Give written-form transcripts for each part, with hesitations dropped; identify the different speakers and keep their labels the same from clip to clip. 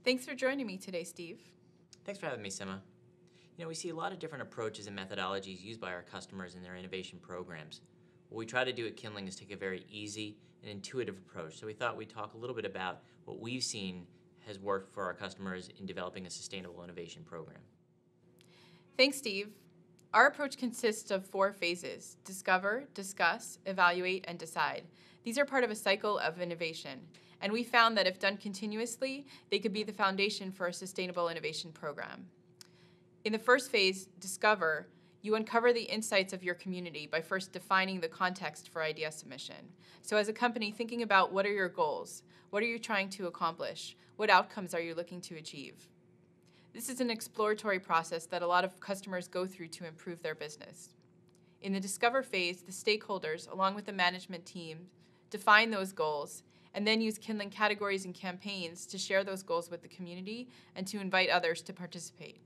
Speaker 1: Thanks for joining me today, Steve.
Speaker 2: Thanks for having me, Sima. We see a lot of different approaches and methodologies used by our customers in their innovation programs. What we try to do at Kindling is take a very easy and intuitive approach. So we thought we'd talk a little bit about what we've seen has worked for our customers in developing a sustainable innovation program.
Speaker 1: Thanks, Steve. Our approach consists of 4 phases: discover, discuss, evaluate, and decide. These are part of a cycle of innovation, and we found that if done continuously, they could be the foundation for a sustainable innovation program. In the first phase, discover, you uncover the insights of your community by first defining the context for idea submission. So as a company, thinking about what are your goals? What are you trying to accomplish? What outcomes are you looking to achieve? This is an exploratory process that a lot of customers go through to improve their business. In the discover phase, the stakeholders, along with the management team, define those goals and then use Kindling categories and campaigns to share those goals with the community and to invite others to participate.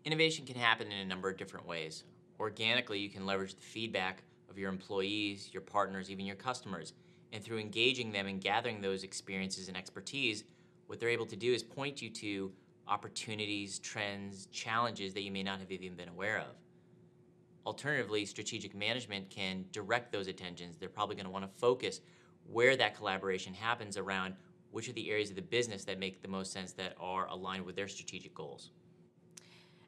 Speaker 2: Innovation can happen in a number of different ways. Organically, you can leverage the feedback of your employees, your partners, even your customers. And through engaging them and gathering those experiences and expertise, what they're able to do is point you to opportunities, trends, challenges that you may not have even been aware of. Alternatively, strategic management can direct those attentions. They're probably going to want to focus where that collaboration happens around which are the areas of the business that make the most sense that are aligned with their strategic goals.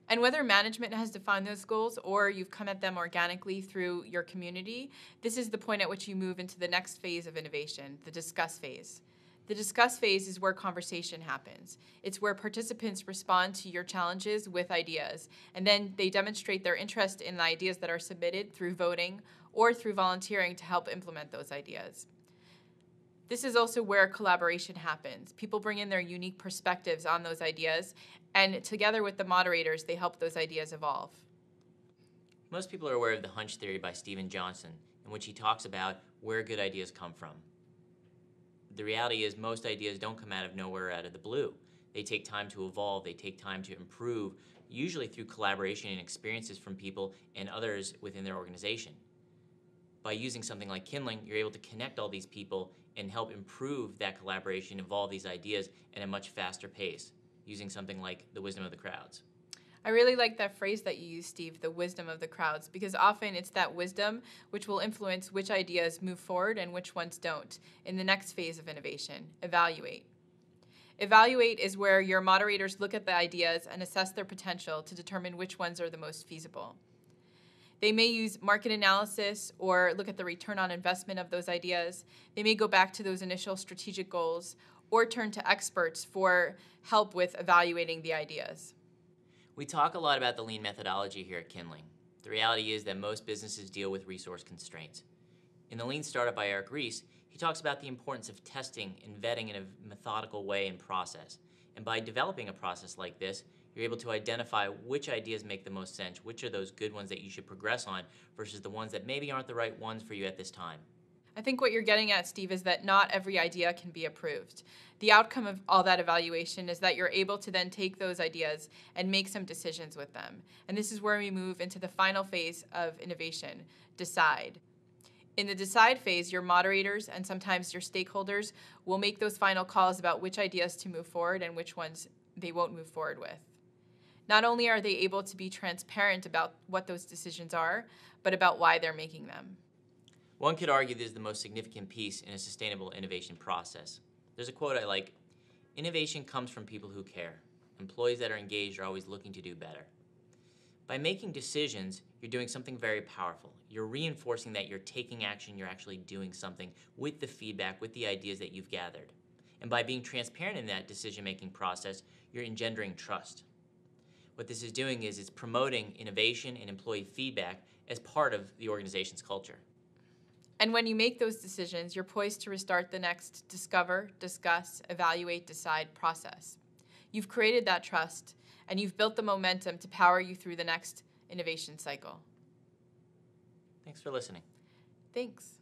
Speaker 1: And whether management has defined those goals or you've come at them organically through your community, this is the point at which you move into the next phase of innovation, the discuss phase. The discuss phase is where conversation happens. It's where participants respond to your challenges with ideas, and then they demonstrate their interest in the ideas that are submitted through voting or through volunteering to help implement those ideas. This is also where collaboration happens. People bring in their unique perspectives on those ideas, and together with the moderators, they help those ideas evolve.
Speaker 2: Most people are aware of the hunch theory by Steven Johnson, in which he talks about where good ideas come from. The reality is most ideas don't come out of nowhere, out of the blue. They take time to evolve, they take time to improve, usually through collaboration and experiences from people and others within their organization. By using something like Kindling, you're able to connect all these people and help improve that collaboration, evolve these ideas at a much faster pace, using something like the wisdom of the crowds.
Speaker 1: I really like that phrase that you use, Steve, the wisdom of the crowds, because often it's that wisdom which will influence which ideas move forward and which ones don't in the next phase of innovation, evaluate. Evaluate is where your moderators look at the ideas and assess their potential to determine which ones are the most feasible. They may use market analysis or look at the return on investment of those ideas. They may go back to those initial strategic goals or turn to experts for help with evaluating the ideas.
Speaker 2: We talk a lot about the lean methodology here at Kindling. The reality is that most businesses deal with resource constraints. In the Lean Startup by Eric Ries, he talks about the importance of testing and vetting in a methodical way and process. And by developing a process like this, you're able to identify which ideas make the most sense, which are those good ones that you should progress on versus the ones that maybe aren't the right ones for you at this time.
Speaker 1: I think what you're getting at, Steve, is that not every idea can be approved. The outcome of all that evaluation is that you're able to then take those ideas and make some decisions with them. And this is where we move into the final phase of innovation, decide. In the decide phase, your moderators and sometimes your stakeholders will make those final calls about which ideas to move forward and which ones they won't move forward with. Not only are they able to be transparent about what those decisions are, but about why they're making them.
Speaker 2: One could argue this is the most significant piece in a sustainable innovation process. There's a quote I like: "Innovation comes from people who care. Employees that are engaged are always looking to do better." By making decisions, you're doing something very powerful. You're reinforcing that you're taking action, you're actually doing something with the feedback, with the ideas that you've gathered. And by being transparent in that decision-making process, you're engendering trust. What this is doing is it's promoting innovation and employee feedback as part of the organization's culture.
Speaker 1: And when you make those decisions, you're poised to restart the next discover, discuss, evaluate, decide process. You've created that trust, and you've built the momentum to power you through the next innovation cycle.
Speaker 2: Thanks for listening.
Speaker 1: Thanks.